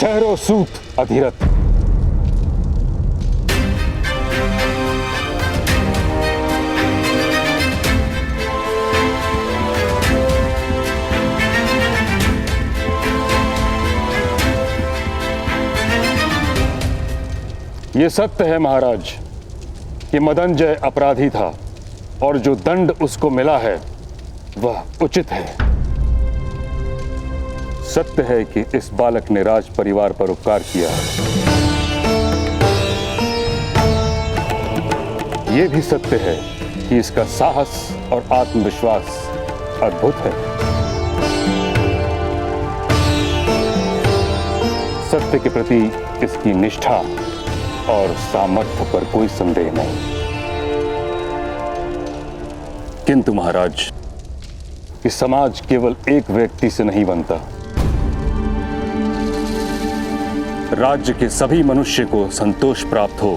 ठहरो सूत अधिरथ। ये सत्य है महाराज कि मदनजय अपराधी था और जो दंड उसको मिला है वह उचित है। सत्य है कि इस बालक ने राज परिवार पर उपकार किया है। यह भी सत्य है कि इसका साहस और आत्मविश्वास अद्भुत है। सत्य के प्रति इसकी निष्ठा और सामर्थ्य पर कोई संदेह नहीं। किंतु महाराज, कि समाज केवल एक व्यक्ति से नहीं बनता। राज्य के सभी मनुष्य को संतोष प्राप्त हो,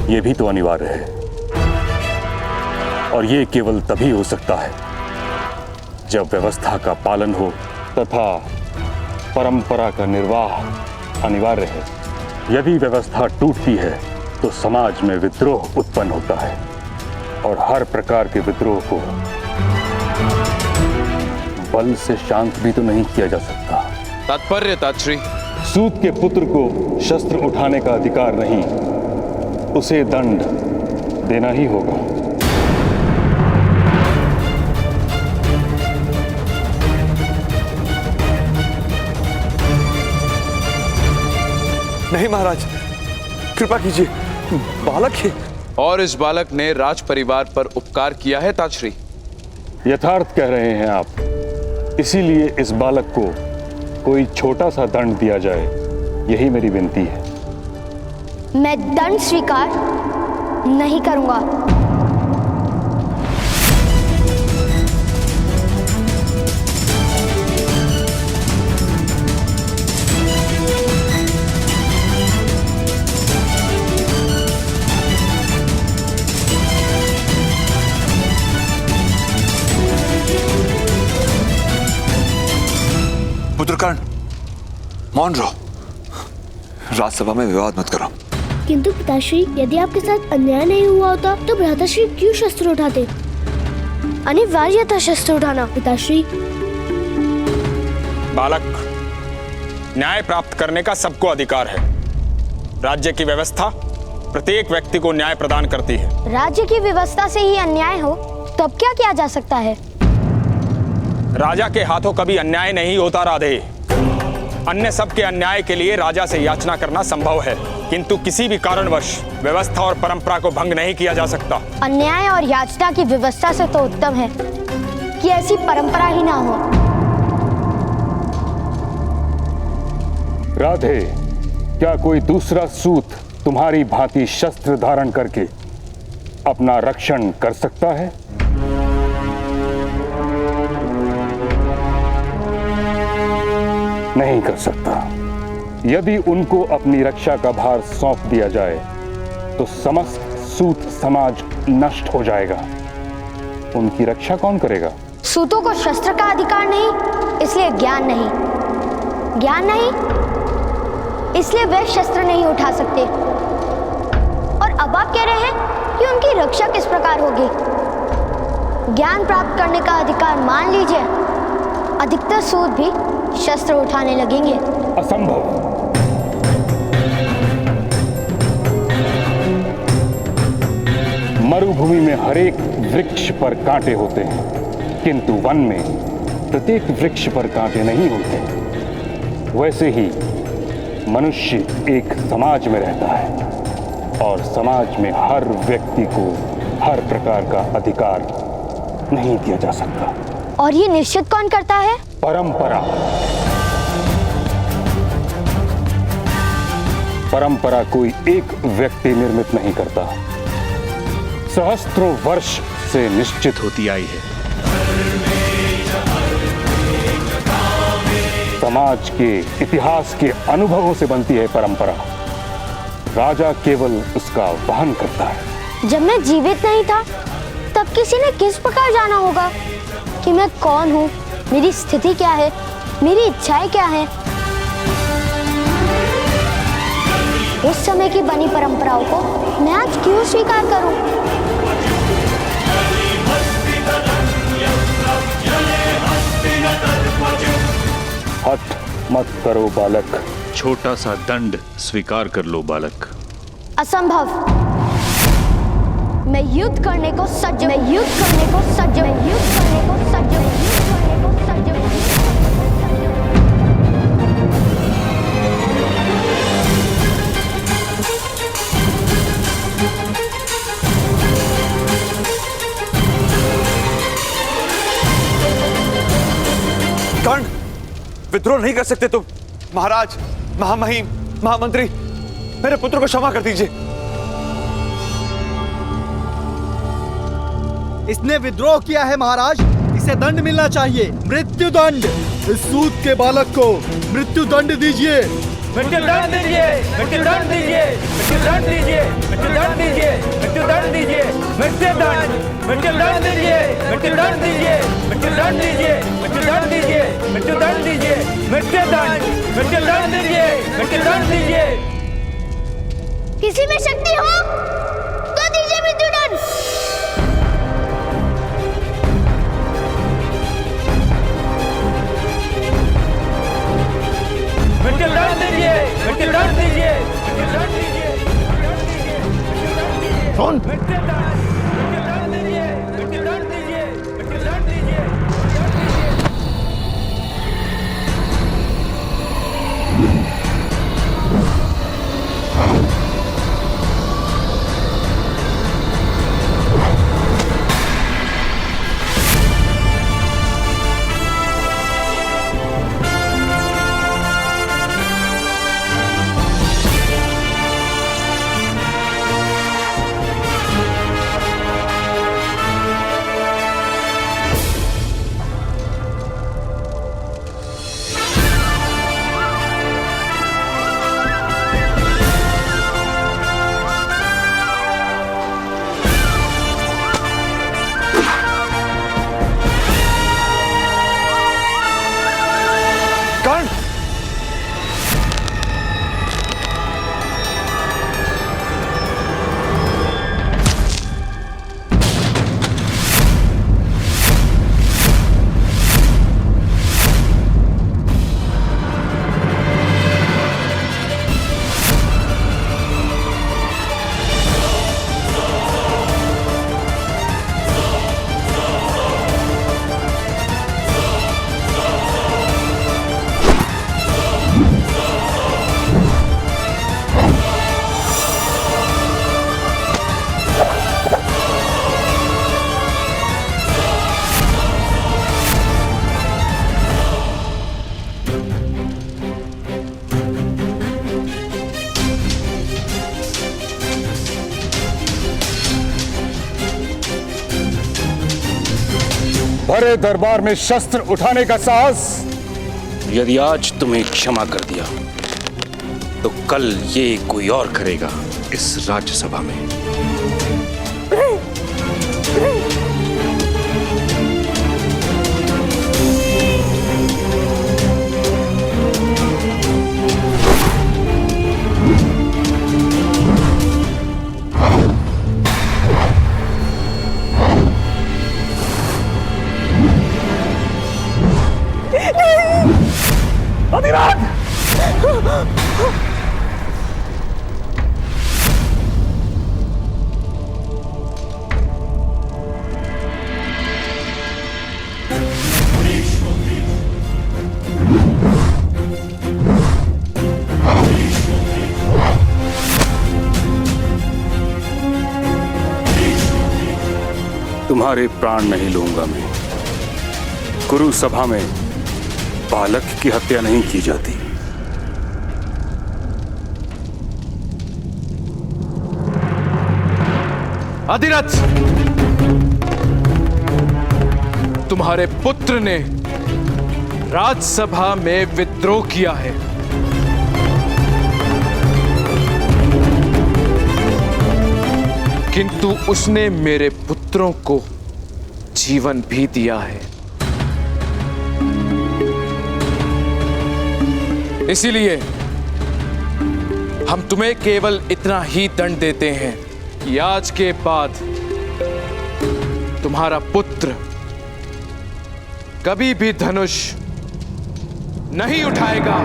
यह भी तो अनिवार्य है। और यह केवल तभी हो सकता है जब व्यवस्था का पालन हो तथा परंपरा का निर्वाह अनिवार्य है। यदि व्यवस्था टूटती है तो समाज में विद्रोह उत्पन्न होता है और हर प्रकार के विद्रोह को बल से शांत भी तो नहीं किया जा सकता। तात्पर्य तात्श्री? सूत के पुत्र को शस्त्र उठाने का अधिकार नहीं, उसे दंड देना ही होगा। नहीं महाराज, कृपा कीजिए, बालक है। और इस बालक ने राज परिवार पर उपकार किया है तात्श्री? यथार्थ कह रहे हैं आप, इसीलिए इस बालक को कोई छोटा सा दंड दिया जाए, यही मेरी विनती है। मैं दंड स्वीकार नहीं करूंगा। पुत्रकर्ण, मौन रहो। राजसभा में विवाद मत करो। किंतु पिताश्री, यदि आपके साथ अन्याय नहीं हुआ होता तो भ्राताश्री क्यों शस्त्र उठाते? अनिवार्य था शस्त्र उठाना पिताश्री। बालक, न्याय प्राप्त करने का सबको अधिकार है। राज्य की व्यवस्था प्रत्येक व्यक्ति को न्याय प्रदान करती है। राज्य की व्यवस्था से ही अन्याय हो तो अब क्या किया जा सकता है? राजा के हाथों कभी अन्याय नहीं होता राधे। अन्य सबके अन्याय के लिए राजा से याचना करना संभव है, किंतु किसी भी कारणवश व्यवस्था और परंपरा को भंग नहीं किया जा सकता। अन्याय और याचना की व्यवस्था से तो उत्तम है कि ऐसी परंपरा ही ना हो। राधे, क्या कोई दूसरा सूत तुम्हारी भांति शस्त्र धारण करके अपना रक्षण कर सकता है? नहीं कर सकता। यदि उनको अपनी रक्षा का भार सौंप दिया जाए तो समस्त सूत समाज नष्ट हो जाएगा। उनकी रक्षा कौन करेगा? सूतों को शस्त्र का अधिकार नहीं, इसलिए ज्ञान नहीं। ज्ञान नहीं, इसलिए वे शस्त्र नहीं उठा सकते। और अब आप कह रहे हैं कि उनकी रक्षा किस प्रकार होगी? ज्ञान प्राप्त करने का अधिकार मान लीजिए, अधिकतर सूत भी शस्त्र उठाने लगेंगे। असंभव। मरुभूमि में हरेक वृक्ष पर कांटे होते हैं, किंतु वन में प्रत्येक वृक्ष पर कांटे नहीं होते। वैसे ही मनुष्य एक समाज में रहता है और समाज में हर व्यक्ति को हर प्रकार का अधिकार नहीं दिया जा सकता। और ये निश्चित कौन करता है? परंपरा। परंपरा कोई एक व्यक्ति निर्मित नहीं करता, सहस्त्रों वर्ष से निश्चित होती आई है। समाज के इतिहास के अनुभवों से बनती है परंपरा। राजा केवल उसका वहन करता है। जब मैं जीवित नहीं था तब किसी ने किस प्रकार जाना होगा कि मैं कौन हूँ, मेरी स्थिति क्या है, मेरी इच्छाएं क्या हैं? उस समय की बनी परंपराओं को मैं आज क्यों स्वीकार करूं? हट मत करो बालक। छोटा सा दंड स्वीकार कर लो बालक। असंभव। मैं युद्ध करने को सज्ज हूं। मैं युद्ध करने को सज्ज हूं। मैं युद्ध करने को सज्ज हूं। युद्ध करने को सज्ज हूं। कर्ण, विद्रोह नहीं कर सकते तुम। महाराज, महामहिम, महामंत्री, मेरे पुत्र को क्षमा कर दीजिए। इसने विद्रोह किया है महाराज, इसे दंड मिलना चाहिए, मृत्यु दंड। इस सूत के बालक को मृत्यु दंड दीजिए। मृत्यु दंड दीजिए, मृत्यु दंड दीजिए, मृत्यु दंड दीजिए, मृत्यु दंड दीजिए, मृत्यु दंड दीजिए, मृत्यु दंड, मृत्यु दंड दीजिए, मृत्यु दंड दीजिए, मृत्यु दंड दीजिए, मृत्यु दंड दीजिए, मृत्यु दंड दीजिए, मृत्यु दंड, मृत्यु दंड दीजिए, मृत्यु दंड दीजिए। किसी में शक्ति हो तो दीजिए मृत्यु दंड। मृत्यु दंड दीजिए, मृत्यु दंड दीजिए, मृत्यु दंड दीजिए, कौन? मृत्यु दंड, मृत्यु दंड दीजिए, मृत्यु दंड दीजिए, मृत्यु दंड दीजिए। भरे दरबार में शस्त्र उठाने का साहस। यदि आज तुम्हें क्षमा कर दिया तो कल ये कोई और करेगा इस राज्यसभा में। तुम्हारे प्राण नहीं लूंगा मैं। कुरु सभा में बालक की हत्या नहीं की जाती। अधिरथ, तुम्हारे पुत्र ने राज्यसभा में विद्रोह किया है। किंतु उसने मेरे पुत्रों को जीवन भी दिया है। इसीलिए हम तुम्हें केवल इतना ही दंड देते हैं कि आज के बाद तुम्हारा पुत्र कभी भी धनुष नहीं उठाएगा।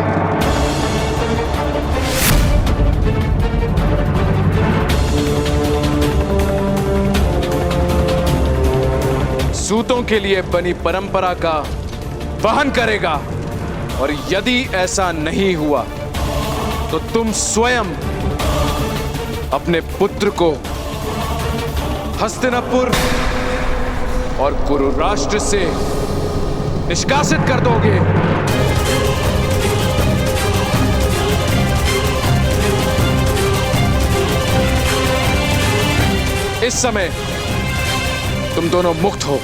सूतों के लिए बनी परंपरा का वहन करेगा, और यदि ऐसा नहीं हुआ तो तुम स्वयं अपने पुत्र को हस्तिनापुर और कुरु राष्ट्र से निष्कासित कर दोगे। इस समय तुम दोनों मुक्त हो।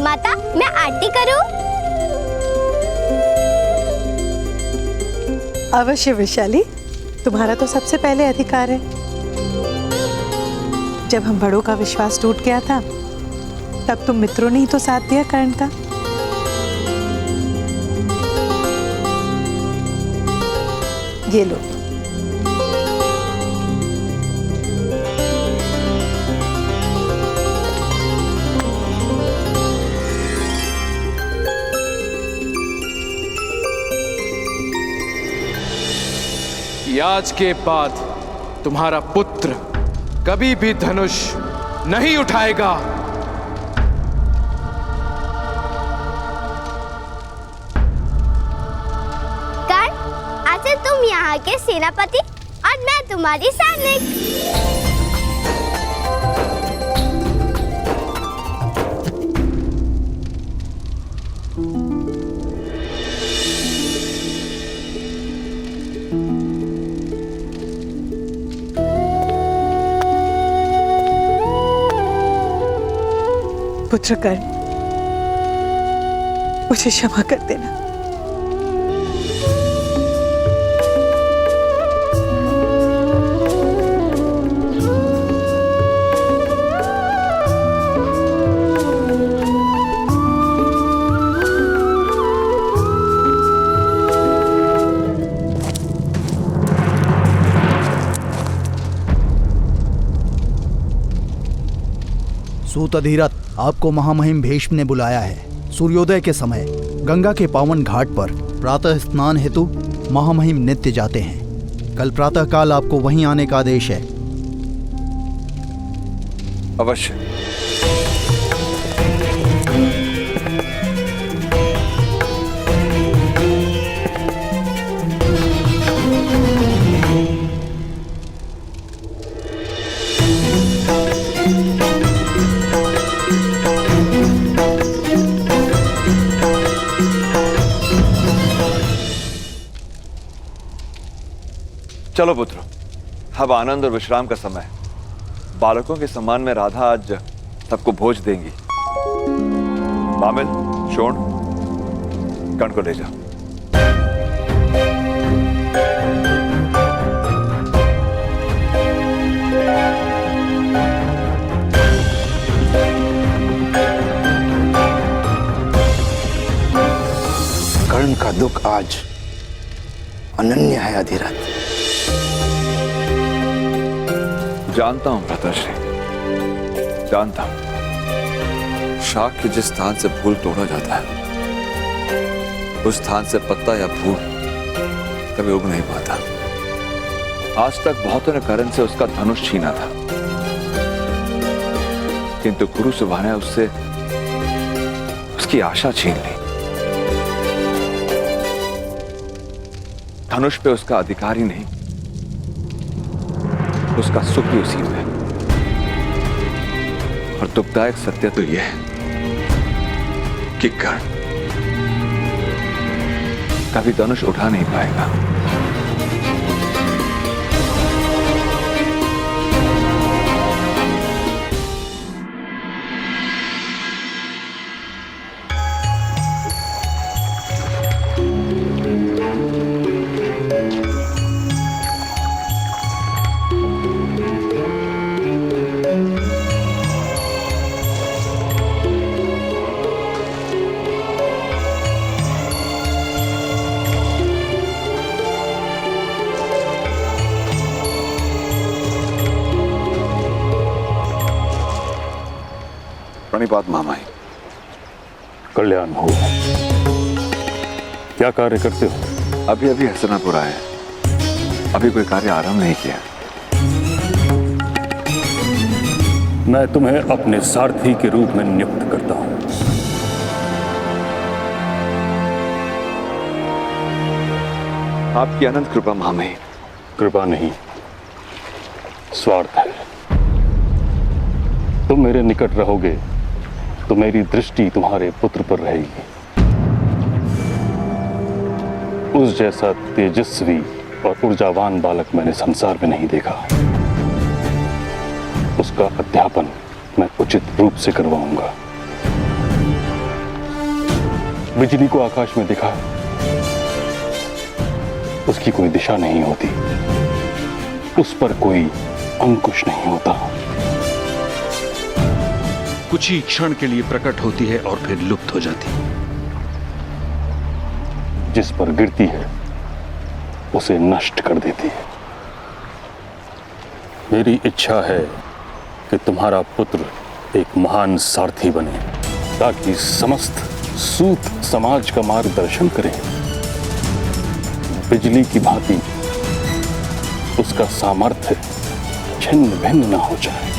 माता, मैं आरती करूं? अवश्य वैशाली, तुम्हारा तो सबसे पहले अधिकार है। जब हम बड़ों का विश्वास टूट गया था, तब तुम मित्रों ने ही तो साथ दिया कर्ण का। ये लो। आज के बाद तुम्हारा पुत्र कभी भी धनुष नहीं उठाएगा। कर्ण, आज से तुम यहाँ के सेनापति और मैं तुम्हारी सैनिक। पुत्र कर्ण, मुझे क्षमा कर देना। सूत अधिरथ, आपको महामहिम भीष्म ने बुलाया है। सूर्योदय के समय गंगा के पावन घाट पर प्रातः स्नान हेतु महामहिम नित्य जाते हैं। कल प्रातः काल आपको वहीं आने का आदेश है। अवश्य। चलो पुत्र, अब आनंद और विश्राम का समय। बालकों के सम्मान में राधा आज सबको भोज देंगी। बामिल, शोण, कर्ण को ले जाओ। कर्ण का दुख आज अनन्य है अधिरथ। जानता हूं भ्राताश्री, जानता हूं। शाख के जिस स्थान से फूल तोड़ा जाता है, उस स्थान से पत्ता या फूल कभी उग नहीं पाता। आज तक बहुतों ने कर्ण से उसका धनुष छीना था, किंतु कुरु सुभा ने उससे उसकी आशा छीन ली। धनुष पे उसका अधिकार ही नहीं, उसका सुख भी उसी में है। और दुखदायक सत्य तो यह है कि कर्ण कभी धनुष उठा नहीं पाएगा। प्रणिपात मामाई। कल्याण हो। क्या कार्य करते हो? अभी अभी हसनापुर आए, अभी कोई कार्य आरंभ नहीं किया। मैं तुम्हें अपने सारथी के रूप में नियुक्त करता हूं। आपकी अनंत कृपा मामाई। कृपा नहीं, स्वार्थ है। तुम मेरे निकट रहोगे तो मेरी दृष्टि तुम्हारे पुत्र पर रहेगी। उस जैसा तेजस्वी और ऊर्जावान बालक मैंने संसार में नहीं देखा। उसका अध्यापन मैं उचित रूप से करवाऊंगा। बिजली को आकाश में देखा, उसकी कोई दिशा नहीं होती, उस पर कोई अंकुश नहीं होता। कुछ ही क्षण के लिए प्रकट होती है और फिर लुप्त हो जाती है। जिस पर गिरती है उसे नष्ट कर देती है। मेरी इच्छा है कि तुम्हारा पुत्र एक महान सारथी बने, ताकि समस्त सूत समाज का मार्गदर्शन करे। बिजली की भांति उसका सामर्थ्य छिन्न भिन्न न हो जाए।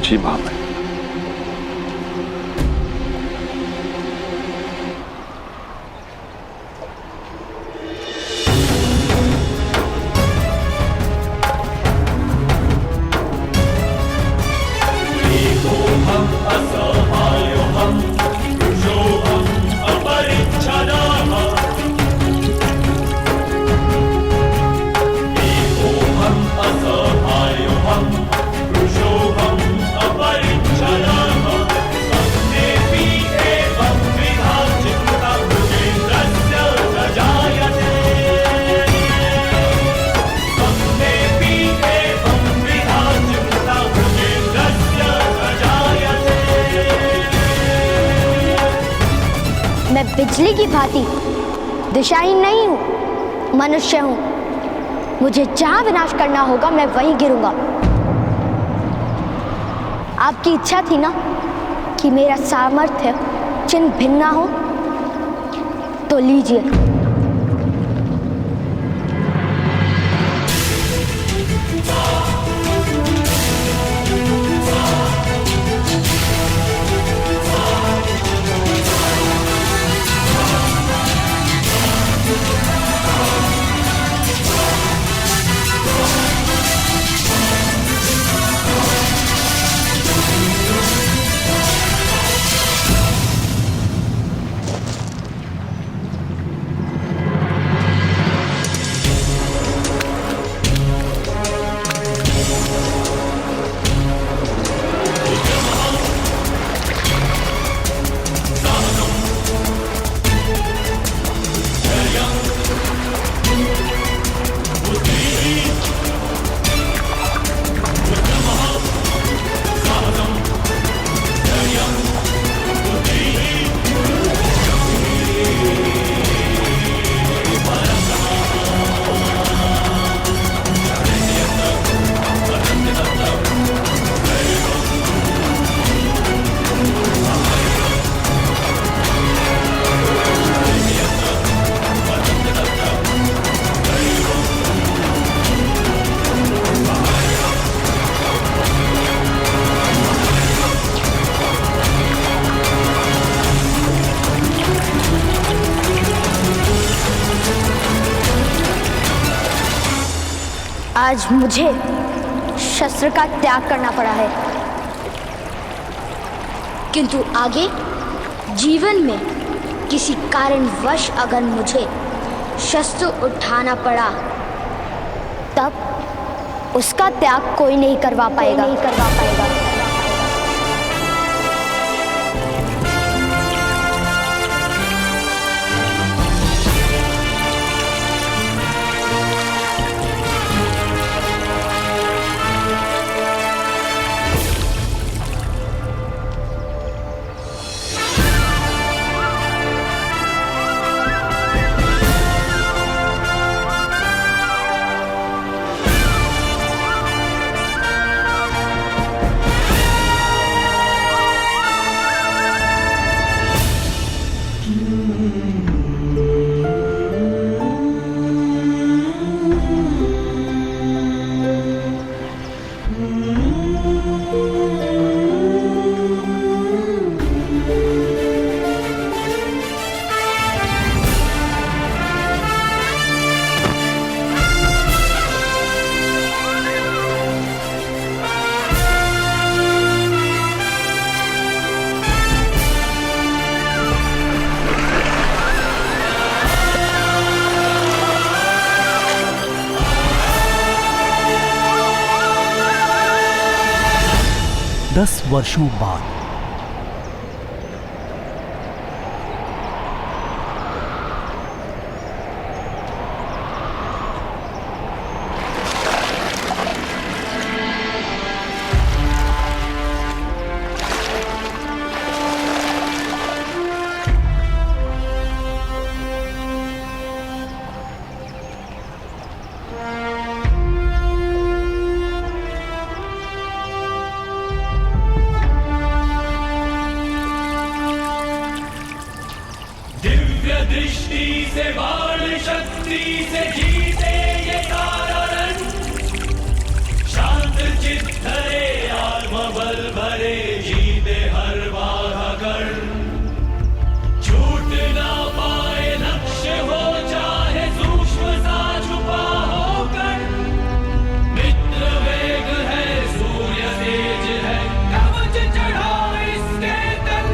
जी मामाई। मैं बिजली की भांति दिशाहीन नहीं हूं, मनुष्य हूं। मुझे जहां विनाश करना होगा मैं वहीं गिरूंगा। आपकी इच्छा थी ना कि मेरा सामर्थ्य चिन्ह भिन्न हो, तो लीजिए। आज मुझे शस्त्र का त्याग करना पड़ा है, किंतु आगे जीवन में किसी कारणवश अगर मुझे शस्त्र उठाना पड़ा तब उसका त्याग कोई नहीं करवा पाएगा। 10 वर्षों बाद दृष्टि से बाण शक्ति से जीते ये सारा रण, शांत चित्त धरे आत्मबल भरे जीते हर बाधा कर, छूट ना पाए लक्ष्य हो चाहे सूक्ष्म सा छुपा होकर, मित्र वेग है सूर्य तेज है कवच चढ़ा इसके तन।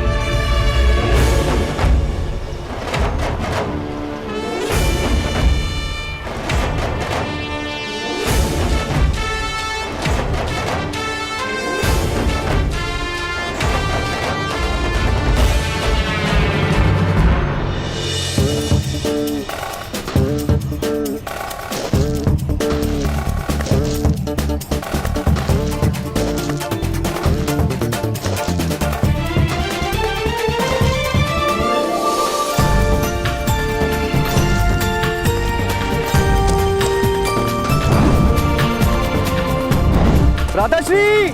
राधाश्री,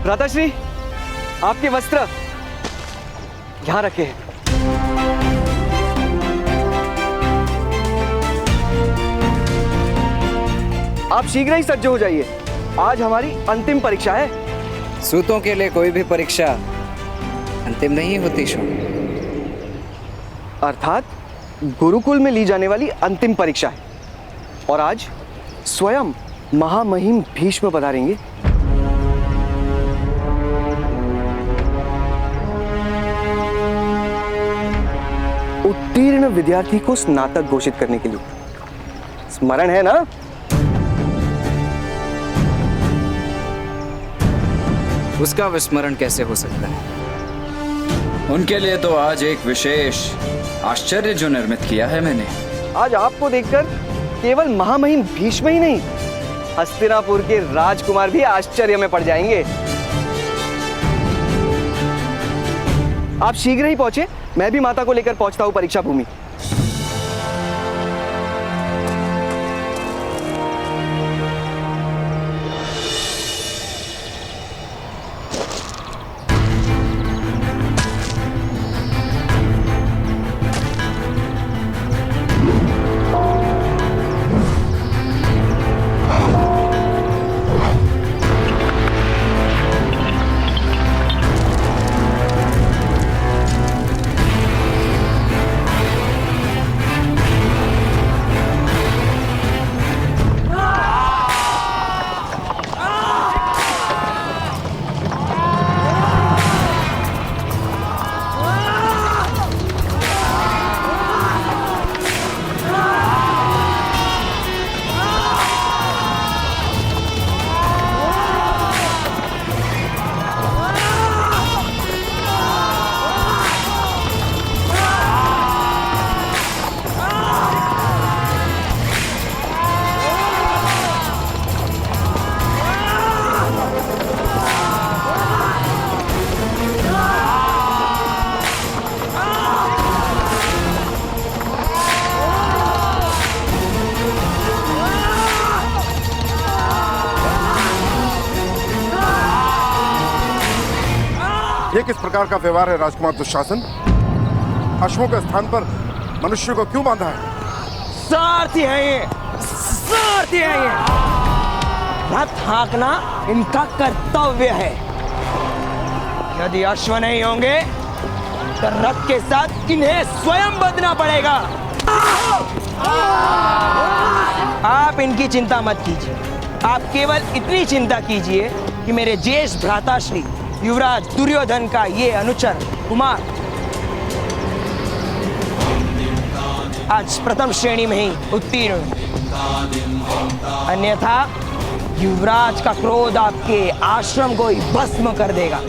राधाश्री, आपके वस्त्र यहां रखे हैं। आप शीघ्र ही सज्ज हो जाइए, आज हमारी अंतिम परीक्षा है। सूतों के लिए कोई भी परीक्षा अंतिम नहीं होती शो। अर्थात गुरुकुल में ली जाने वाली अंतिम परीक्षा है, और आज स्वयं महामहिम भीष्म पधारेंगे। उत्तीर्ण विद्यार्थी को स्नातक घोषित करने के लिए। स्मरण है ना? उसका विस्मरण कैसे हो सकता है? उनके लिए तो आज एक विशेष आश्चर्य जो निर्मित किया है मैंने। आज आपको देखकर केवल महामहिम भीष्म ही नहीं, हस्तिनापुर के राजकुमार भी आश्चर्य में पड़ जाएंगे। आप शीघ्र ही पहुंचे, मैं भी माता को लेकर पहुंचता हूं परीक्षा भूमि। ये किस प्रकार का व्यवहार है राजकुमार दुशासन? अश्वों के स्थान पर मनुष्य को क्यों बांधा है? सारथी है ये, सारथी है ये। रथ हाँकना इनका कर्तव्य है। यदि अश्व नहीं होंगे तो रथ के साथ इन्हें स्वयं बंधना पड़ेगा। आप इनकी चिंता मत कीजिए, आप केवल इतनी चिंता कीजिए कि मेरे ज्येष्ठ भ्राताश्री युवराज दुर्योधन का ये अनुचर कुमार आज प्रथम श्रेणी में ही उत्तीर्ण, अन्यथा युवराज का क्रोध आपके आश्रम को ही भस्म कर देगा।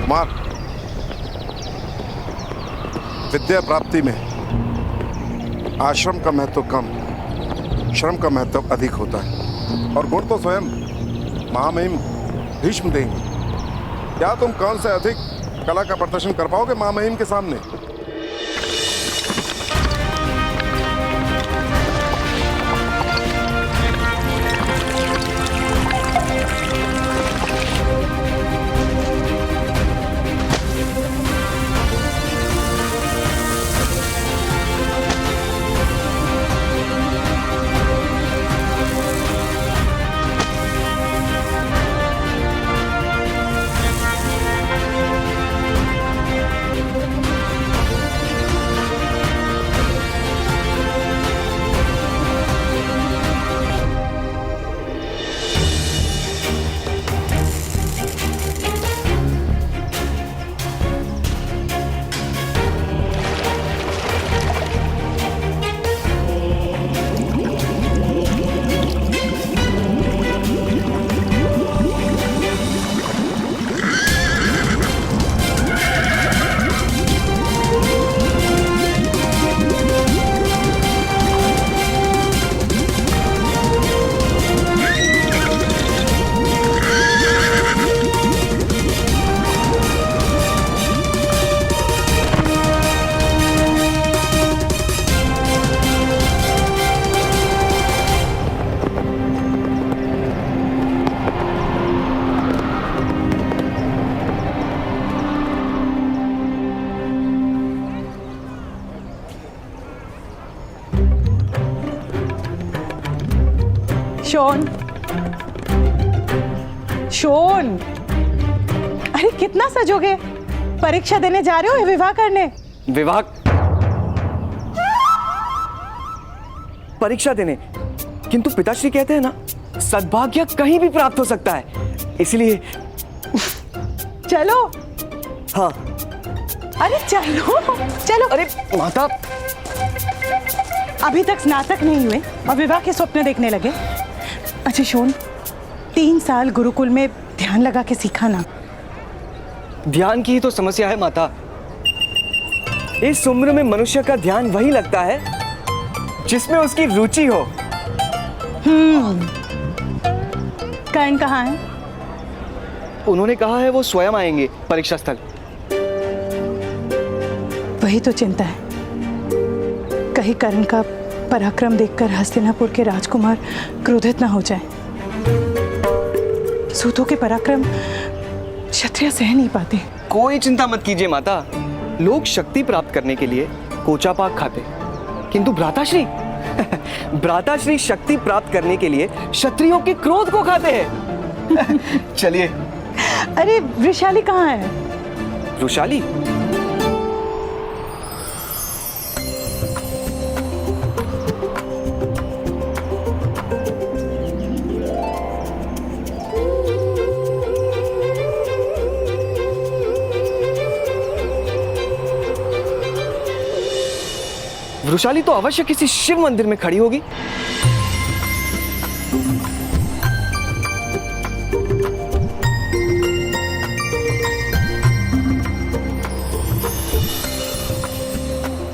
कुमार, विद्या प्राप्ति में आश्रम का महत्व कम, श्रम का महत्व अधिक होता है। और गुण तो स्वयं महामहिम भीष्म देंगे। क्या तुम कौन से अधिक कला का प्रदर्शन कर पाओगे महामहिम के सामने? शोन, शोन, अरे कितना सजोगे? परीक्षा देने जा रहे हो या विवाह करने? विवाह? परीक्षा देने? किंतु पिताश्री कहते हैं ना, सद्भाग्य कहीं भी प्राप्त हो सकता है, इसलिए। चलो। हाँ। अरे चलो चलो। अरे माता, अभी तक स्नातक नहीं हुए और विवाह के स्वप्न देखने लगे। अच्छा शोन, 3 साल गुरुकुल में ध्यान लगा के सीखा ना। ध्यान की ही तो समस्या है माता। इस उम्र में मनुष्य का ध्यान वही लगता है जिसमें उसकी रुचि हो। कर्ण कहाँ है? उन्होंने कहा है वो स्वयं आएंगे परीक्षा स्थल। वही तो चिंता है, कहीं कर्ण का पराक्रम देखकर हस्तिनापुर के राजकुमार क्रोधित ना हो जाए। सूतों के पराक्रम क्षत्रिय सह नहीं पाते। कोई चिंता मत कीजिए माता, लोग शक्ति प्राप्त करने के लिए कोचा पाक खाते, किंतु भ्राताश्री भ्राताश्री शक्ति प्राप्त करने के लिए क्षत्रियों के क्रोध को खाते हैं। चलिए। अरे वृषाली कहाँ है? वृषाली? वृषाली तो अवश्य किसी शिव मंदिर में खड़ी होगी।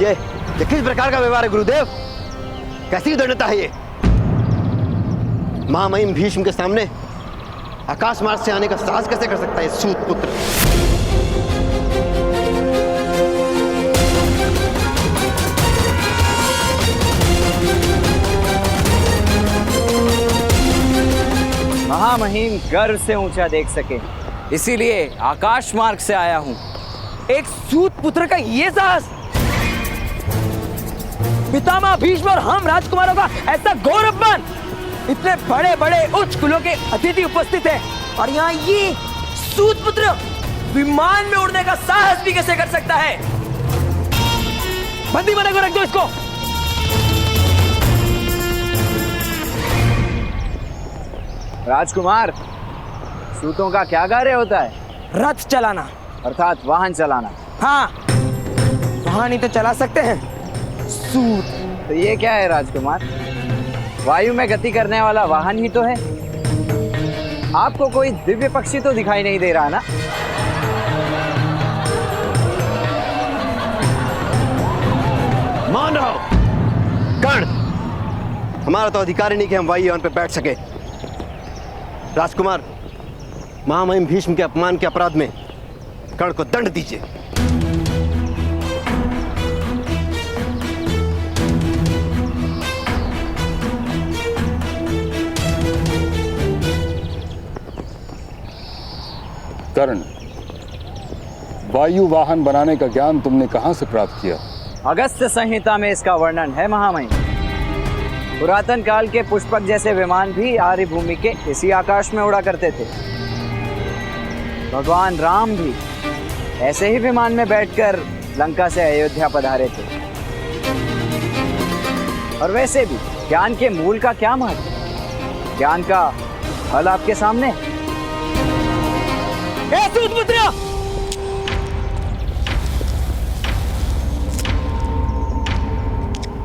ये किस प्रकार का व्यवहार है गुरुदेव? कैसी दृढ़ता है ये? महामहिम भीष्म के सामने आकाश मार्ग से आने का साहस कैसे कर सकता है सूत पुत्र? महामहिम गर्व से ऊंचा देख सके, इसीलिए आकाश मार्ग से आया हूं। एक सूत पुत्र का ये साहस! पितामह भीष्म और हम राजकुमारों का ऐसा गौरवमान! इतने बड़े बड़े उच्च कुलों के अतिथि उपस्थित हैं और यहाँ ये सूत पुत्र विमान में उड़ने का साहस भी कैसे कर सकता है? बंदी बना कर रख दो इसको। राजकुमार, सूतों का क्या कार्य होता है? रथ चलाना, अर्थात वाहन चलाना। हाँ, वाहन ही तो चला सकते हैं सूत। तो ये क्या है राजकुमार? वायु में गति करने वाला वाहन ही तो है। आपको कोई दिव्य पक्षी तो दिखाई नहीं दे रहा ना? मान रहो कर्ण, हमारा तो अधिकार ही नहीं कि हम वायुयान पे बैठ सके। राजकुमार, महामहिम भीष्म के अपमान के अपराध में कर्ण को दंड दीजिए। कर्ण, वायु वाहन बनाने का ज्ञान तुमने कहां से प्राप्त किया? अगस्त्य संहिता में इसका वर्णन है महामहिम। पुरातन काल के पुष्पक जैसे विमान भी आर्य भूमि के इसी आकाश में उड़ा करते थे। भगवान राम भी ऐसे ही विमान में बैठकर लंका से अयोध्या पधारे थे। और वैसे भी ज्ञान के मूल का क्या महत्व? ज्ञान का फल आपके सामने।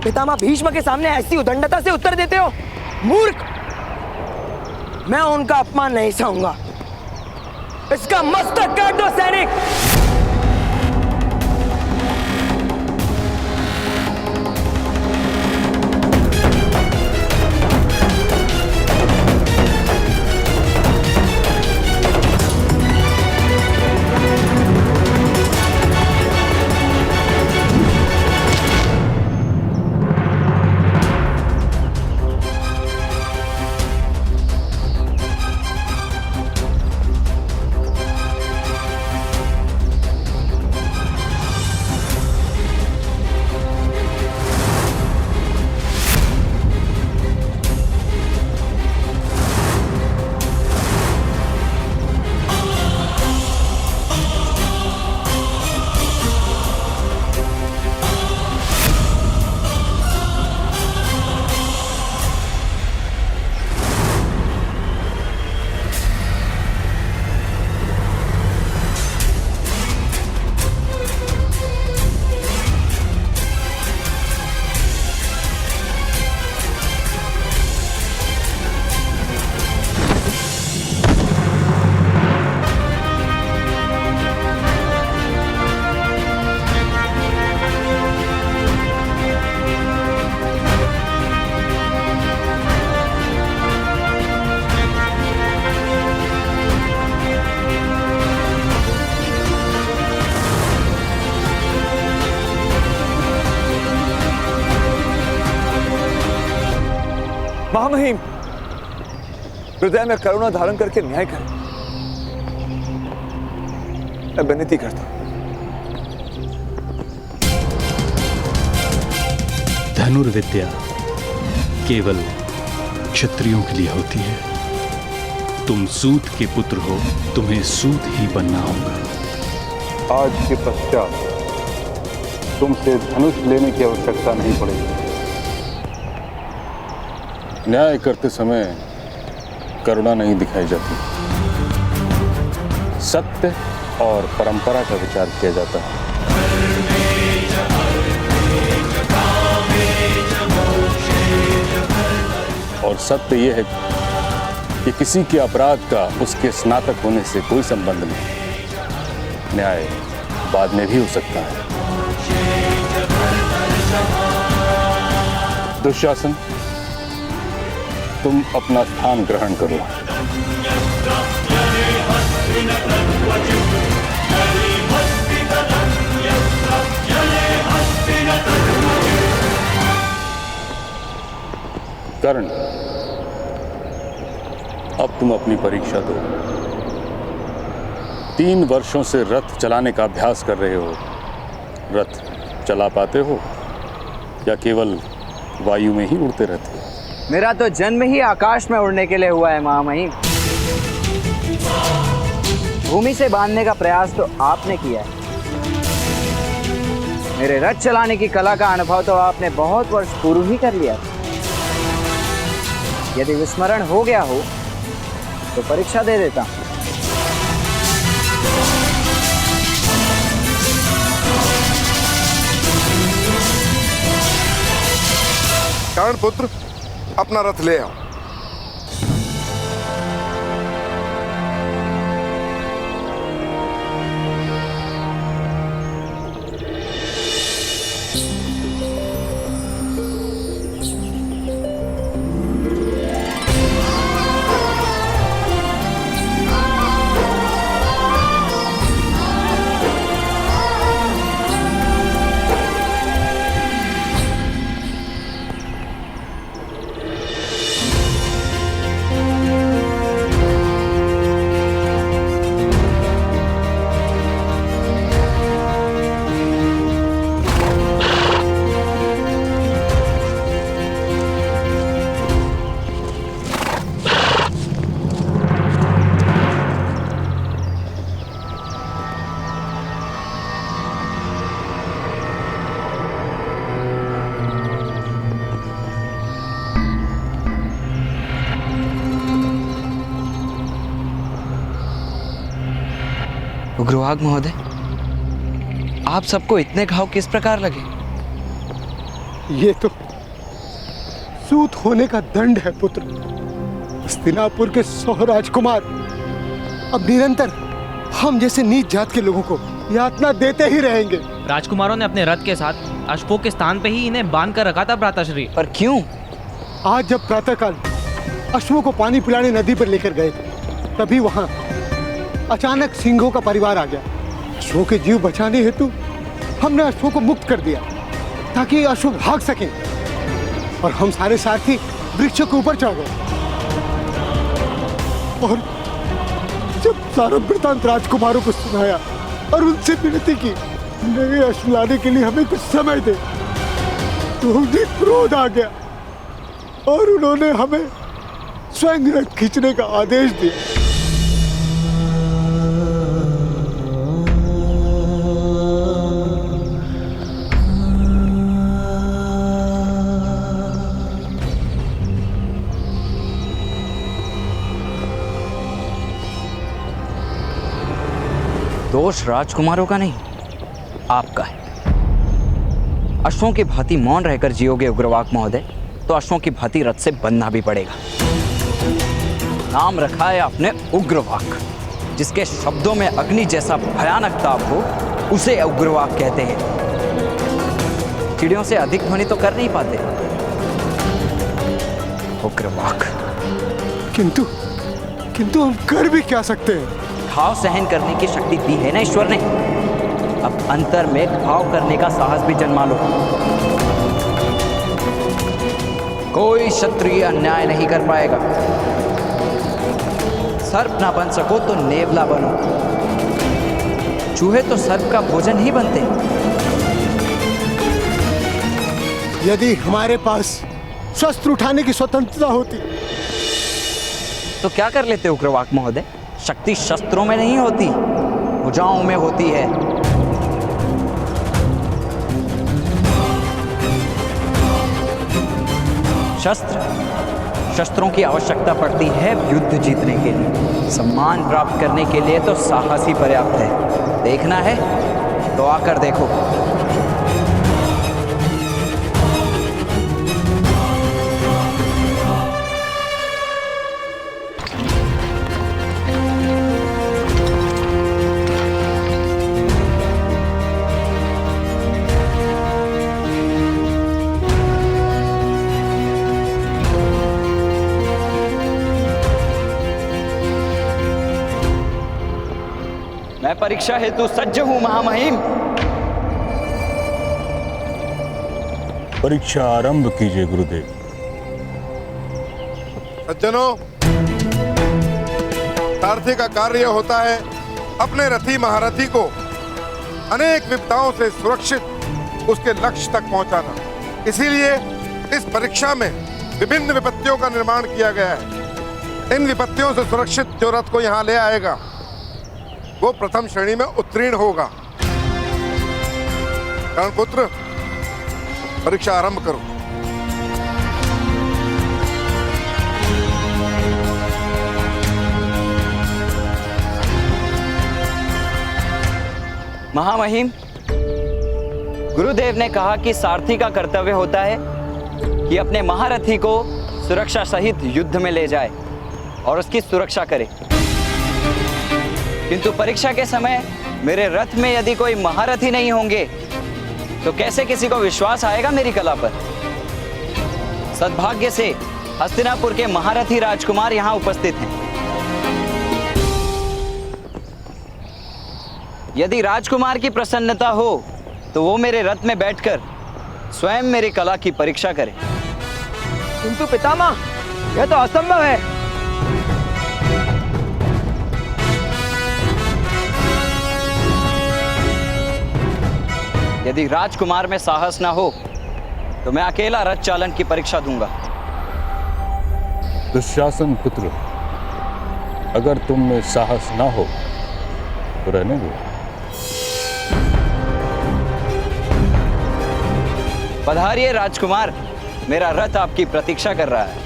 पितामह भीष्म के सामने ऐसी उदंडता से उत्तर देते हो? मूर्ख! मैं उनका अपमान नहीं सहूंगा। इसका मस्तक काट दो सैनिक। महामहिम, हृदय में करुणा धारण करके न्याय करें। मैं विनती करता हूं। धनुर्विद्या केवल क्षत्रियों के लिए होती है। तुम सूत के पुत्र हो, तुम्हें सूत ही बनना होगा। आज के पश्चात तुमसे धनुष लेने की आवश्यकता नहीं पड़ेगी। न्याय करते समय करुणा नहीं दिखाई जाती, सत्य और परंपरा का विचार किया जाता है। और सत्य यह है कि किसी के अपराध का उसके स्नातक होने से कोई संबंध नहीं। न्याय बाद में भी हो सकता है। दुशासन, तुम अपना स्थान ग्रहण करो। कर्ण, अब तुम अपनी परीक्षा दो। 3 वर्षों से रथ चलाने का अभ्यास कर रहे हो। रथ चला पाते हो या केवल वायु में ही उड़ते रहते हो? मेरा तो जन्म ही आकाश में उड़ने के लिए हुआ है महामहिम। भूमि से बांधने का प्रयास तो आपने किया है। मेरे रथ चलाने की कला का अनुभव तो आपने बहुत वर्ष पूर्व ही कर लिया। यदि विस्मरण हो गया हो तो परीक्षा दे देता हूं। कर्ण पुत्र, अपना रथ ले आओ। उग्रवाग महोदय, आप सबको इतने घाव किस प्रकार लगे? ये तो सूत होने का दंड है पुत्र। हस्तिनापुर के 100 राजकुमार अब निरंतर हम जैसे नीच जात के लोगों को यातना देते ही रहेंगे। राजकुमारों ने अपने रथ के साथ अश्वों के स्थान पे ही इन्हें बांध कर रखा था भ्राताश्री। पर क्यों? आज जब प्रातःकाल अश्वों को पानी पिलाने नदी पर लेकर गए थे, तभी वहां अचानक सिंहों का परिवार आ गया। अश्वों के जीव बचाने हेतु हमने अश्वों को मुक्त कर दिया ताकि अश्व भाग सकें, और हम सारे सारथी वृक्षों के ऊपर चढ़ गए। और जब सारा वृतांत राजकुमारों को सुनाया और उनसे विनती की नए अश्व लाने के लिए हमें कुछ समय दे, तो उन्हें क्रोध आ गया और उन्होंने हमें स्वयं रथ खींचने का आदेश दिया। दोष राजकुमारों का नहीं, आपका है। अश्वों की भांति मौन रहकर जियोगे उग्रवाक महोदय, तो अश्वों की भांति रथ से बनना भी पड़ेगा। नाम रखा है आपने उग्रवाक। जिसके शब्दों में अग्नि जैसा भयानक ताप हो, उसे उग्रवाक कहते हैं। चिड़ियों से अधिक ध्वनि तो कर नहीं पाते। उग्रवाक। किंतु हम कर भी क्या सकते हैं? घाव सहन करने की शक्ति दी है ना ईश्वर ने। अब अंतर में घाव करने का साहस भी जन्मा लो। कोई क्षत्रिय अन्याय नहीं कर पाएगा। सर्प ना बन सको तो नेवला बनो। चूहे तो सर्प का भोजन ही बनते हैं। यदि हमारे पास शस्त्र उठाने की स्वतंत्रता होती तो क्या कर लेते उग्रवाक महोदय? शक्ति शस्त्रों में नहीं होती, भुजाओं में होती है। शस्त्रों की आवश्यकता पड़ती है युद्ध जीतने के लिए। सम्मान प्राप्त करने के लिए तो साहस ही पर्याप्त है। देखना है तो आकर देखो। मैं परीक्षा हेतु सज्ज हूं महामहिम। परीक्षा आरंभ कीजिए गुरुदेव। सज्जनों, सारथी का कार्य होता है अपने रथी महारथी को अनेक विपदाओं से सुरक्षित उसके लक्ष्य तक पहुंचाना। इसीलिए इस परीक्षा में विभिन्न विपत्तियों का निर्माण किया गया है। इन विपत्तियों से सुरक्षित जो रथ को यहाँ ले आएगा वो प्रथम श्रेणी में उत्तीर्ण होगा। कर्णपुत्र, परीक्षा आरंभ करो। महामहिम, गुरुदेव ने कहा कि सारथी का कर्तव्य होता है कि अपने महारथी को सुरक्षा सहित युद्ध में ले जाए और उसकी सुरक्षा करे। किंतु परीक्षा के समय मेरे रथ में यदि कोई महारथी नहीं होंगे तो कैसे किसी को विश्वास आएगा मेरी कला पर? सद्भाग्य से हस्तिनापुर के महारथी राजकुमार यहाँ उपस्थित हैं। यदि राजकुमार की प्रसन्नता हो तो वो मेरे रथ में बैठकर स्वयं मेरी कला की परीक्षा करें। किंतु पितामह, यह तो असंभव है। यदि राजकुमार में साहस ना हो तो मैं अकेला रथ चालन की परीक्षा दूंगा। दुशासन पुत्र, अगर तुम में साहस ना हो तो रहने दो। पधारिए राजकुमार, मेरा रथ आपकी प्रतीक्षा कर रहा है।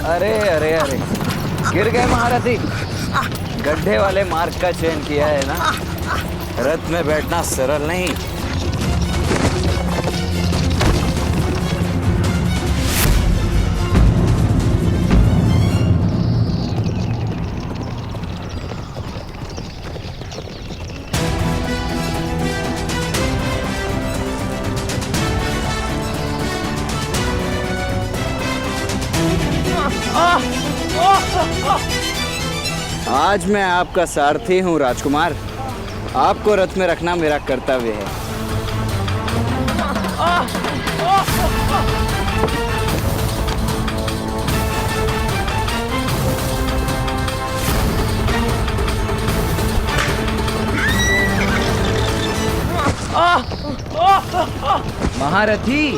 अरे अरे अरे, गिर गए महारथी। गड्ढे वाले मार्ग का चयन किया है ना। रथ में बैठना सरल नहीं। आज मैं आपका सारथी हूं राजकुमार। आपको रथ में रखना मेरा कर्तव्य है। महारथी,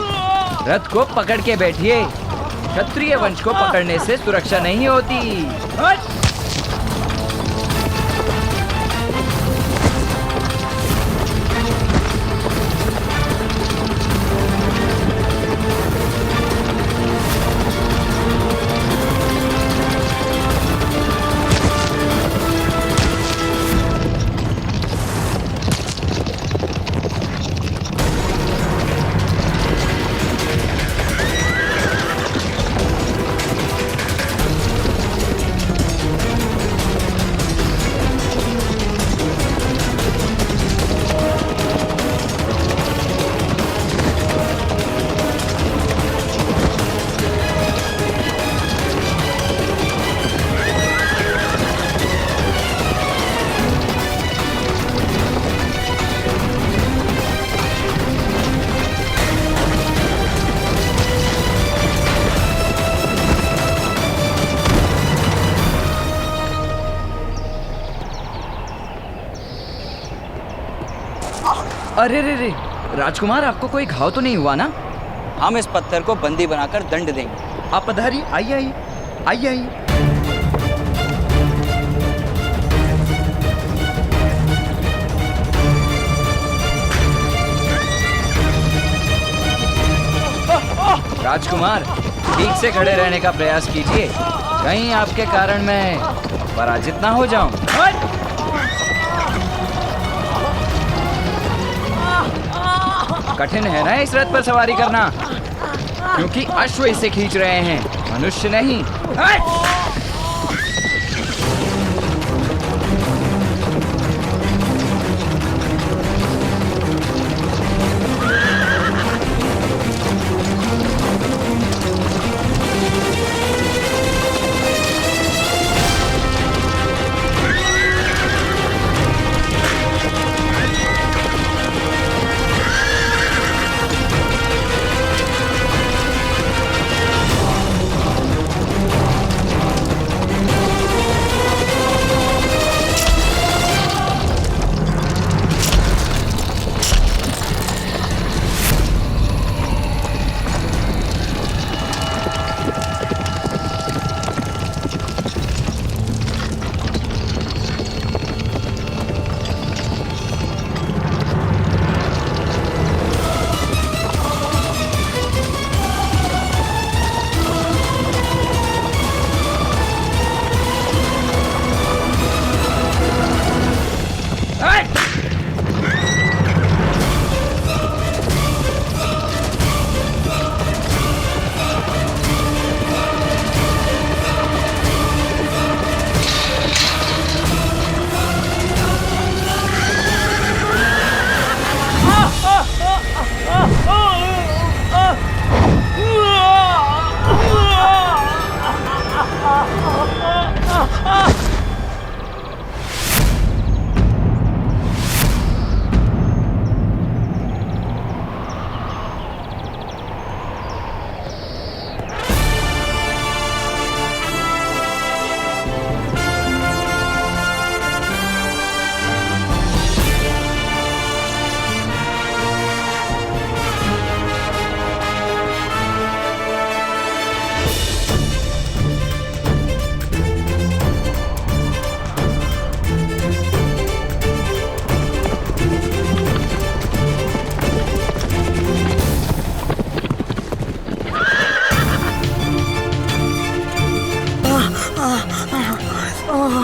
रथ को पकड़ के बैठिए। क्षत्रिय वंश को पकड़ने से सुरक्षा नहीं होती। अरे रे रे, राजकुमार आपको कोई घाव तो नहीं हुआ ना? हम इस पत्थर को बंदी बनाकर दंड देंगे। आप पधारिए, आइए आइए आइए आइए। राजकुमार, ठीक से खड़े रहने का प्रयास कीजिए, कहीं आपके कारण मैं पराजित ना हो जाऊं। कठिन है ना इस रथ पर सवारी करना, क्योंकि अश्व इसे खींच रहे हैं, मनुष्य नहीं।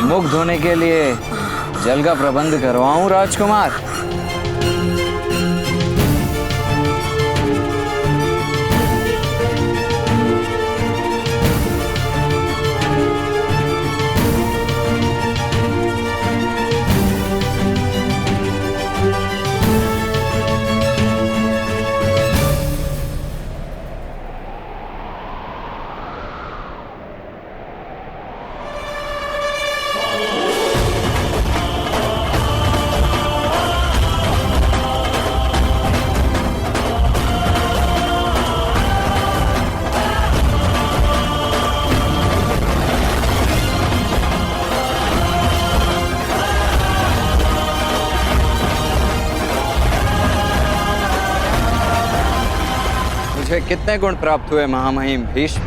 मुख धोने के लिए जल का प्रबंध करवाऊं राजकुमार? मुझे कितने गुण प्राप्त हुए महामहिम भीष्म?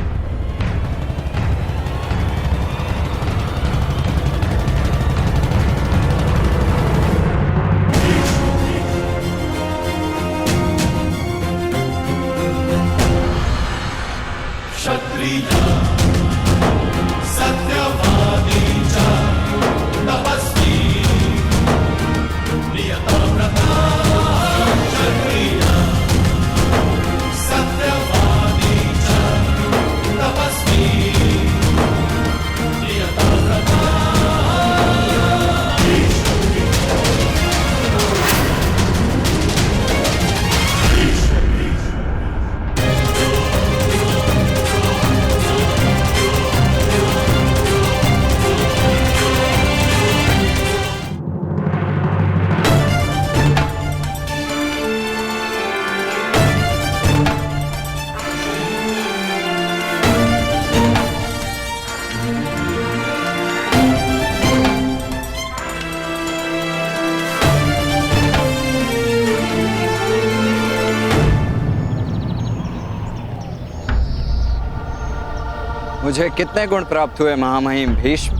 मुझे कितने गुण प्राप्त हुए महामहिम भीष्म?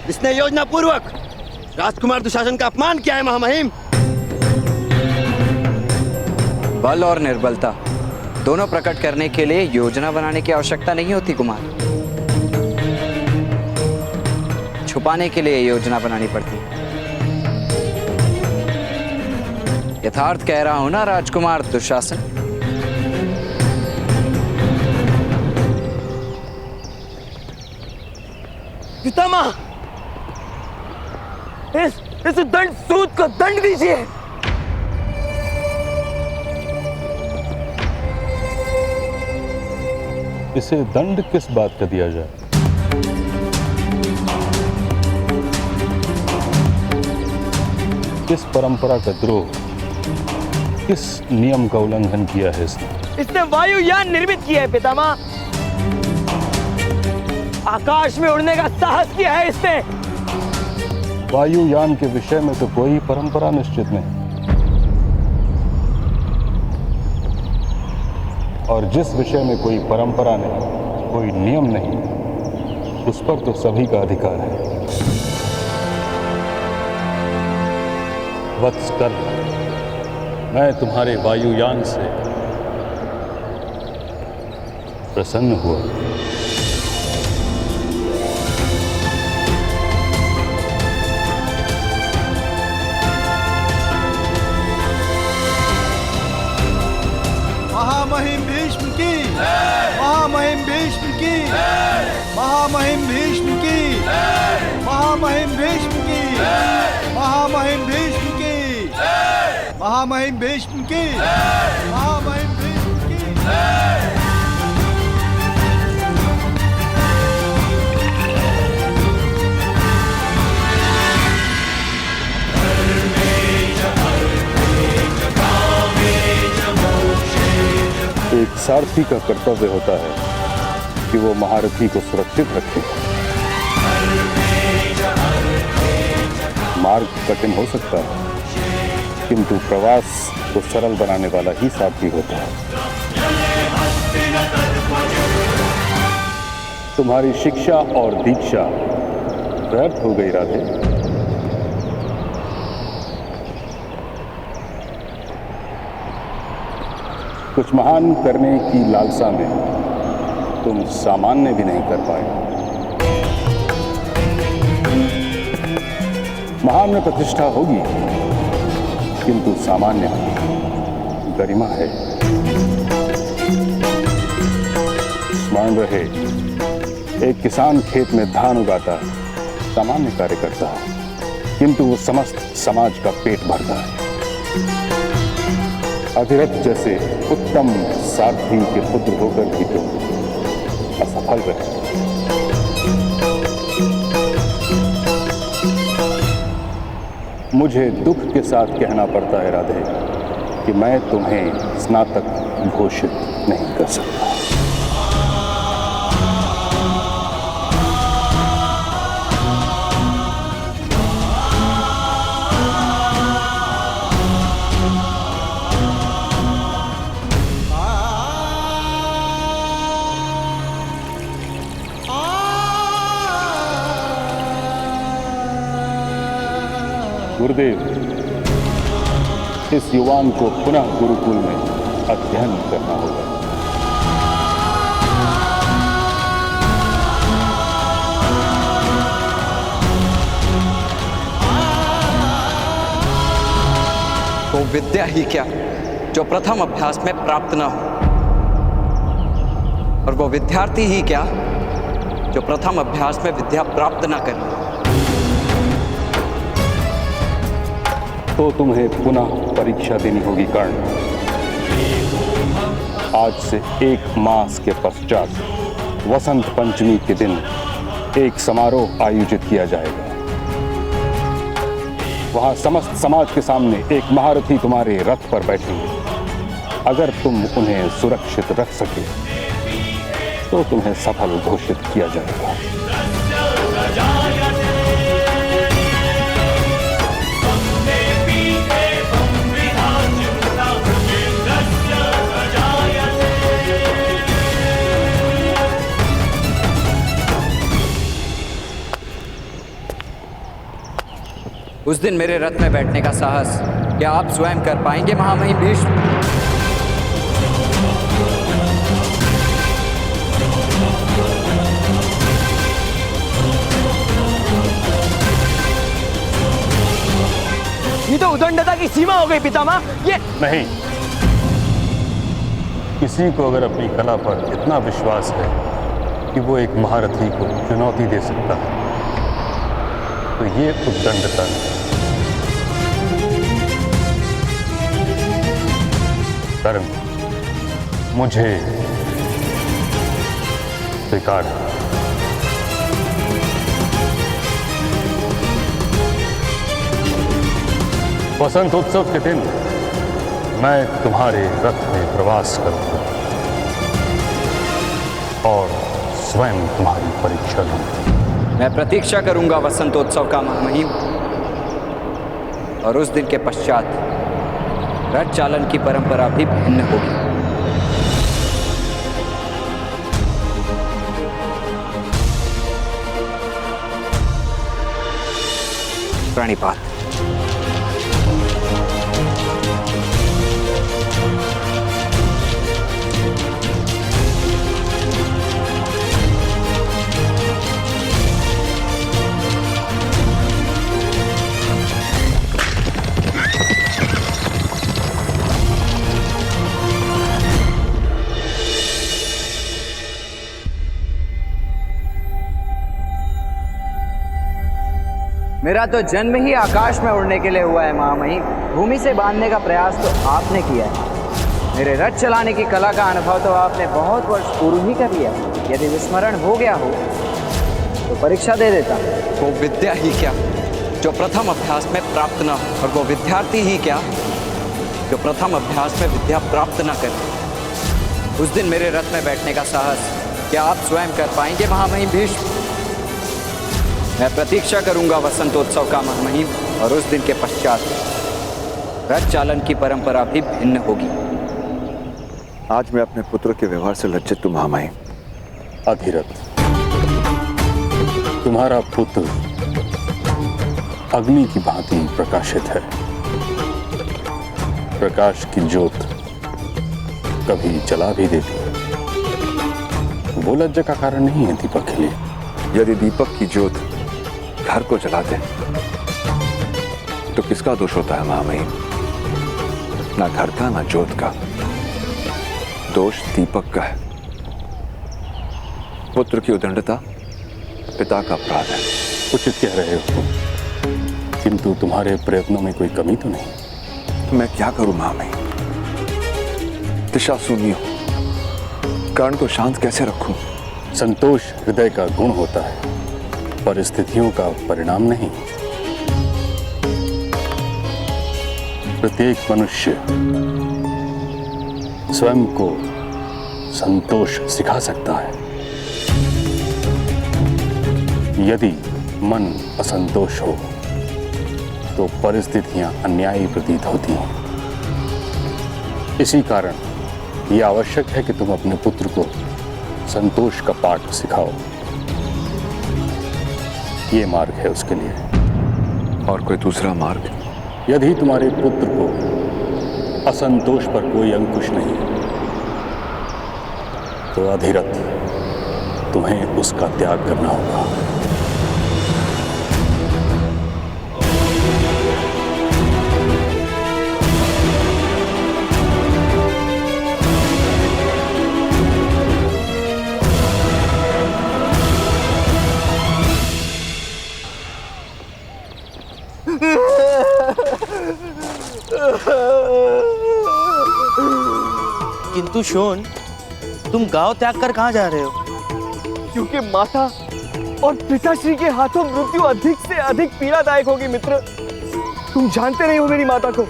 इसने योजना पूर्वक राजकुमार दुशासन का अपमान किया है महामहिम। बल और निर्बलता दोनों प्रकट करने के लिए योजना बनाने की आवश्यकता नहीं होती कुमार। छुपाने के लिए योजना बनानी पड़ती। यथार्थ कह रहा हूं ना राजकुमार दुशासन? पितामह, इस दंड सूद को दंड दीजिए। इसे दंड किस बात का दिया जाए? किस परंपरा का द्रोह, किस नियम का उल्लंघन किया है इसने वायुयान निर्मित किया है पितामह। आकाश में उड़ने का साहस किया है इसने। वायुयान के विषय में तो कोई परंपरा निश्चित नहीं, और जिस विषय में कोई परंपरा नहीं, कोई नियम नहीं, उस पर तो सभी का अधिकार है। वत्स कर्ण, मैं तुम्हारे वायुयान से प्रसन्न हुआ। महामहिम भीष्म की, महामहिम भीष्म की, महामहिम भीष्म की, महामहिम भीष्म की, महामहिम भीष्म की, महामहिम भीष्म की, महामहिम भीष्म की। एक सारथी का कर्तव्य होता है कि वो महारथी को सुरक्षित रखे। मार्ग कठिन हो सकता है, किंतु प्रवास को सरल बनाने वाला ही सारथी होता है। तुम्हारी शिक्षा और दीक्षा व्यर्थ हो गई राधे। कुछ महान करने की लालसा में तुम सामान्य भी नहीं कर पाए। महान में प्रतिष्ठा होगी, किंतु सामान्य में गरिमा है। स्मरण रहे, एक किसान खेत में धान उगाता है, सामान्य कार्य करता है, किंतु वो समस्त समाज का पेट भरता है। अधिरथ जैसे उत्तम सारथी के पुत्र होकर भी तुम असफल रहे। मुझे दुख के साथ कहना पड़ता है राधे कि मैं तुम्हें स्नातक घोषित नहीं कर सकता। गुरुदेव, इस युवान को पुनः गुरुकुल में अध्ययन करना होगा। वो विद्या ही क्या जो प्रथम अभ्यास में प्राप्त न हो, और वो विद्यार्थी ही क्या जो प्रथम अभ्यास में विद्या प्राप्त न करे। तो तुम्हें पुनः परीक्षा देनी होगी कर्ण। आज से 1 मास के पश्चात वसंत पंचमी के दिन एक समारोह आयोजित किया जाएगा। वहां समस्त समाज के सामने एक महारथी तुम्हारे रथ पर बैठेंगे। अगर तुम उन्हें सुरक्षित रख सके तो तुम्हें सफल घोषित किया जाएगा। उस दिन मेरे रथ में बैठने का साहस क्या आप स्वयं कर पाएंगे महामहिम भीष्म? ये तो उदंडता की सीमा हो गई पितामह। ये नहीं, किसी को अगर अपनी कला पर इतना विश्वास है कि वो एक महारथी को चुनौती दे सकता है तो ये उद्दंडता नहीं। कर्ण, मुझे स्वीकार है। वसंत उत्सव के दिन मैं तुम्हारे रथ में प्रवास करूंगा और स्वयं तुम्हारी परीक्षा लूंगा। मैं प्रतीक्षा करूंगा वसंतोत्सव का महामहिम, और उस दिन के पश्चात रथ चालन की परंपरा भी भिन्न होगी। प्रणिपात। मेरा तो जन्म ही आकाश में उड़ने के लिए हुआ है महामहिम। भूमि से बांधने का प्रयास तो आपने किया है। मेरे रथ चलाने की कला का अनुभव तो आपने बहुत वर्ष पूर्व ही कर लिया। यदि विस्मरण हो गया हो तो परीक्षा दे देता। वो विद्या ही क्या जो प्रथम अभ्यास में प्राप्त न हो, और वो विद्यार्थी ही क्या जो प्रथम अभ्यास में विद्या प्राप्त न करे। उस दिन मेरे रथ में बैठने का साहस क्या आप स्वयं कर पाएंगे महामहिम भीष्म? मैं प्रतीक्षा करूंगा वसंतोत्सव का महामहिम, और उस दिन के पश्चात रथ चालन की परंपरा भी भिन्न होगी। आज मैं अपने पुत्र के व्यवहार से लज्जित हूं महामहिम। अधिरथ, तुम्हारा पुत्र अग्नि की भांति प्रकाशित है। प्रकाश की ज्योत कभी जला भी देती है। वो लज्जा का कारण नहीं है दीपक के लिए। यदि दीपक की ज्योत घर को जला दे तो किसका दोष होता है महामहिम? ना घर का ना ज्योत का, दोष दीपक का है। पुत्र की उदंडता पिता का अपराध है। उचित कह रहे हो, किंतु तुम्हारे प्रयत्नों में कोई कमी तो नहीं? तो मैं क्या करूं महामहिम? दिशा शून्य हो, कर्ण को शांत कैसे रखूं? संतोष हृदय का गुण होता है, परिस्थितियों का परिणाम नहीं। प्रत्येक मनुष्य स्वयं को संतोष सिखा सकता है। यदि मन असंतोष हो तो परिस्थितियां अन्यायी प्रतीत होती हैं। इसी कारण यह आवश्यक है कि तुम अपने पुत्र को संतोष का पाठ सिखाओ। ये मार्ग है उसके लिए। और कोई दूसरा मार्ग? यदि तुम्हारे पुत्र को असंतोष पर कोई अंकुश नहीं तो अधिरथ तुम्हें उसका त्याग करना होगा। किंतु शोन, तुम गांव त्याग कर कहाँ जा रहे हो? क्योंकि माता और पिताश्री के हाथों मृत्यु अधिक से अधिक पीड़ादायक होगी मित्र। तुम जानते नहीं हो मेरी माता को।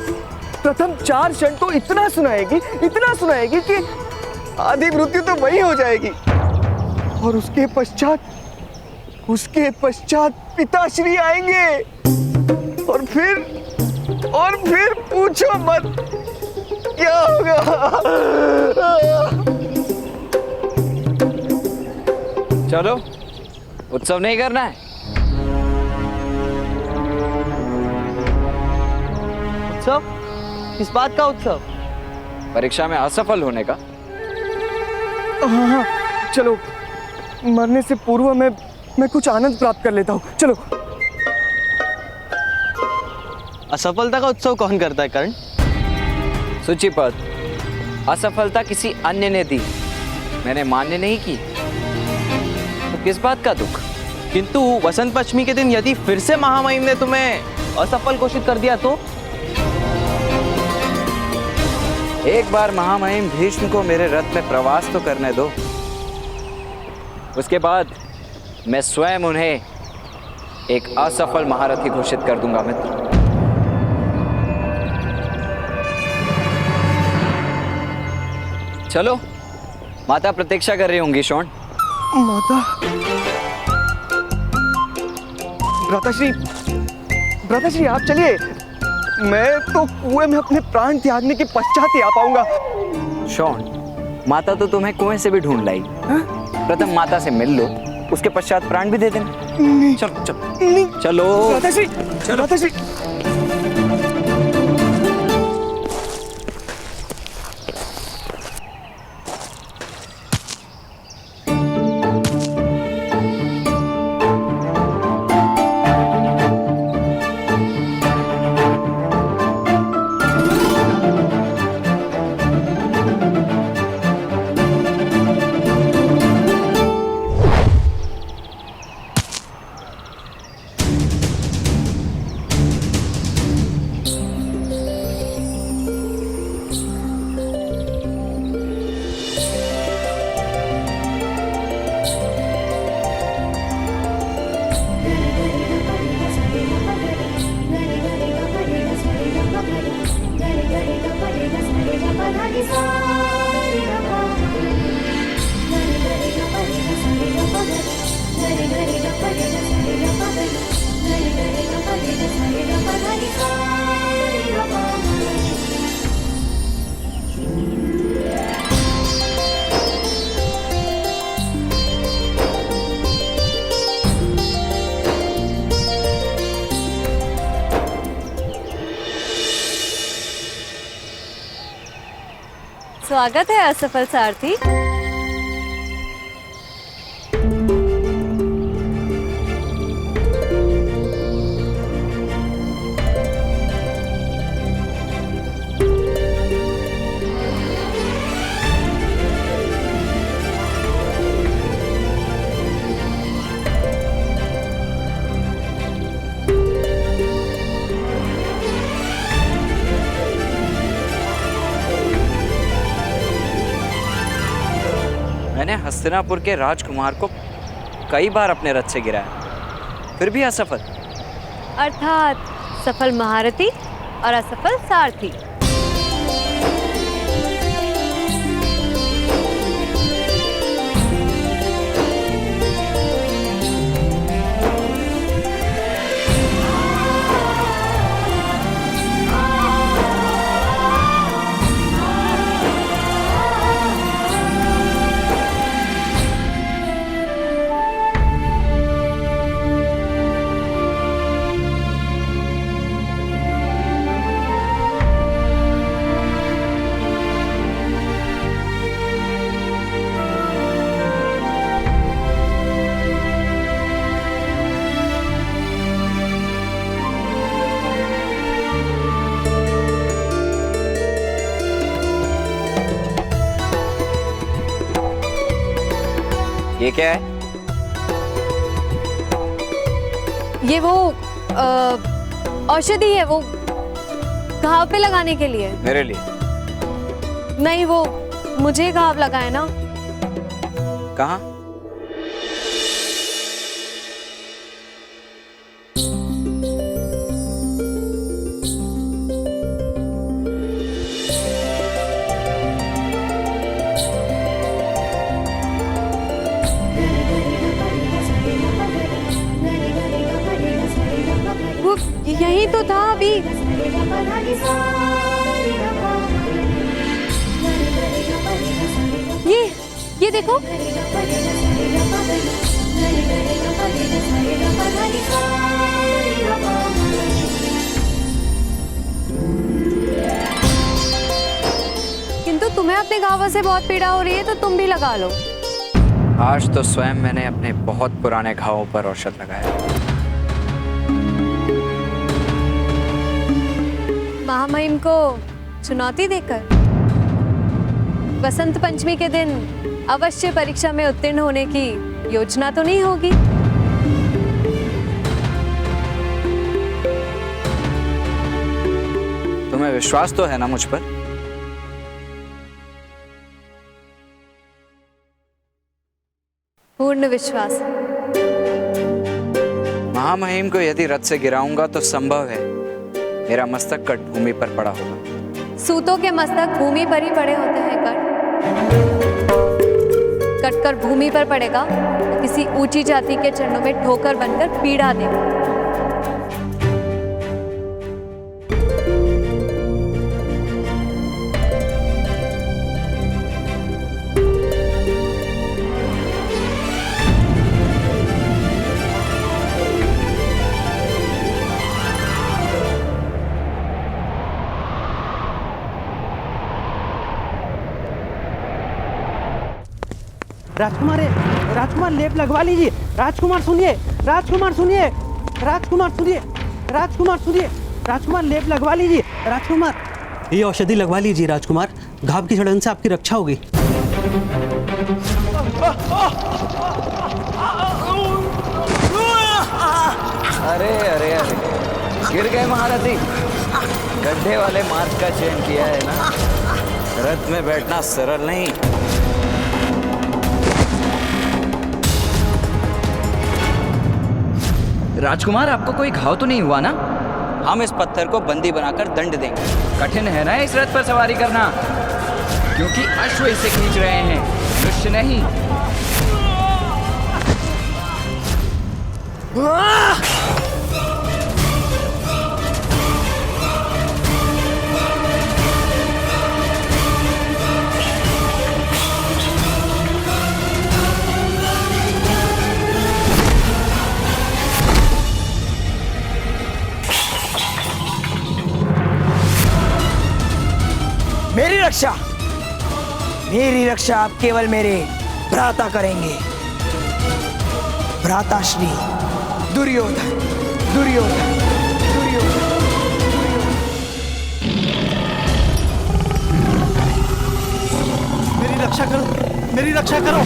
प्रथम 4 क्षण तो इतना सुनाएगी कि आधी मृत्यु तो वही हो जाएगी, और उसके पश्चात पिताश्री आएंगे, और फिर पूछो मत क्या होगा। चलो, उत्सव नहीं करना है? उत्सव? किस बात का उत्सव? परीक्षा में असफल होने का। हाँ, चलो, मरने से पूर्व मैं कुछ आनंद प्राप्त कर लेता हूँ। चलो। असफलता का उत्सव कौन करता है कर्ण? सूचीपद, असफलता किसी अन्य ने दी, मैंने मान्य नहीं की, तो किस बात का दुख? किंतु वसंत पंचमी के दिन यदि फिर से महामहिम ने तुम्हें असफल घोषित कर दिया तो? एक बार महामहिम भीष्म को मेरे रथ में प्रवास तो करने दो, उसके बाद मैं स्वयं उन्हें एक असफल महारथी घोषित कर दूंगा मित्र। चलो, माता प्रतीक्षा कर रही होंगी शोण। माता? भ्राताश्री आप चलिए, मैं तो कुएं में अपने प्राण त्यागने के पश्चात ही आ पाऊंगा। शोण, माता तो तुम्हें कुएं से भी ढूंढ लाई। प्रथम माता से मिल लो, उसके पश्चात प्राण भी दे देना। चलो चलो चलो भ्राताश्री। स्वागत है असफल सारथी। मैंने हस्तिनापुर के राजकुमार को कई बार अपने रथ से गिराया, फिर भी असफल। अर्थात सफल महारथी और असफल सारथी। ये क्या है? ये वो औषधि है, वो घाव पे लगाने के लिए। मेरे लिए? नहीं, वो मुझे घाव लगाए ना। कहाँ? यही तो था अभी। ये देखो। किंतु तुम्हें अपने घावों से बहुत पीड़ा हो रही है, तो तुम भी लगा लो। आज तो स्वयं मैंने अपने बहुत पुराने घावों पर औषध लगाया। महामहिम को चुनौती देकर वसंत पंचमी के दिन अवश्य परीक्षा में उत्तीर्ण होने की योजना तो नहीं होगी? तुम्हें विश्वास तो है ना मुझ पर? पूर्ण विश्वास। महामहिम को यदि रथ से गिराऊंगा तो संभव है मेरा मस्तक कट भूमि पर पड़ा होगा। सूतों के मस्तक भूमि पर ही पड़े होते हैं। कट कर भूमि पर पड़ेगा तो किसी ऊंची जाति के चरणों में ठोकर बनकर पीड़ा देगा। राजकुमार राजकुमार लेप लगवा लीजिए। राजकुमार सुनिए, राजकुमार सुनिए, राजकुमार सुनिए, राजकुमार सुनिए, राजकुमार लेप लगवा लीजिए। राजकुमार ये औषधि लगवा लीजिए राजकुमार, घाव की सड़न से आपकी रक्षा होगी। अरे अरे अरे, गिर गए महारथी। गड्ढे वाले मार्ग का चयन किया है ना। रथ में बैठना सरल नहीं। राजकुमार, आपको कोई घाव तो नहीं हुआ ना? हम इस पत्थर को बंदी बनाकर दंड देंगे। कठिन है ना इस रथ पर सवारी करना, क्योंकि अश्व इसे खींच रहे हैं, मनुष्य नहीं। मेरी रक्षा आप केवल मेरे भ्राता करेंगे। भ्राताश्री दुर्योधन, दुर्योधन, दुर्योधन। मेरी रक्षा करो, मेरी रक्षा करो।